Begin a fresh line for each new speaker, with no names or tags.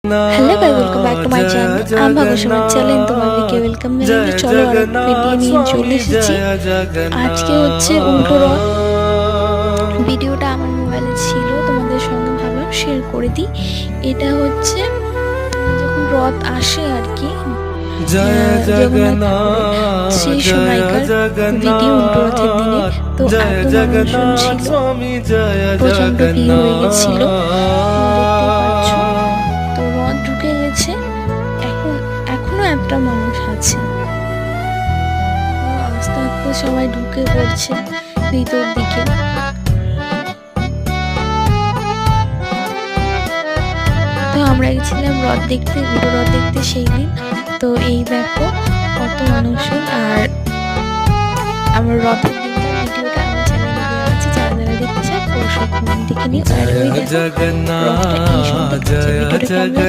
Hello guys, welcome back to my channel. आप ভাগ্যশালী channel তোমাদেরকে ওয়েলকাম জানাই। চলো আর ভিডিও নিয়ে চলে এসেছি। আজকে হচ্ছে উল্টো রথ। ভিডিওটা আমার মোবাইলে ছিল, তোমাদের সঙ্গে ভাবলাম শেয়ার করে দিই। এটা হচ্ছে যখন রথ আসে আর কি, সেই সময়কার ভিডিও উল্টো রথের দিনে। তো এত মানুষজন ছিল, প্রচন্ড ভিড় হয়ে গেছিল, দেখতে পাচ্ছ। তো রথ ঢুকে গেছে, এখনো একটা মানুষ আছে। আস্তে আস্তে সবাই ঢুকে পড়ছে ভিতর দিকে। তো আমরা গেছিলাম রথ দেখতে, উল্টো রথ দেখতে সেই দিন। তো এই দেখো কত মানুষজন। আর আমার রথের দিনকার ভিডিওটা আমার চ্যানেলে দেওয়া আছে, যারা যারা দেখতে চায় অবশ্যই দেখে নিও। আর ওই দেখো রথটা এই সুন্দর, ভিডিওটা কেমন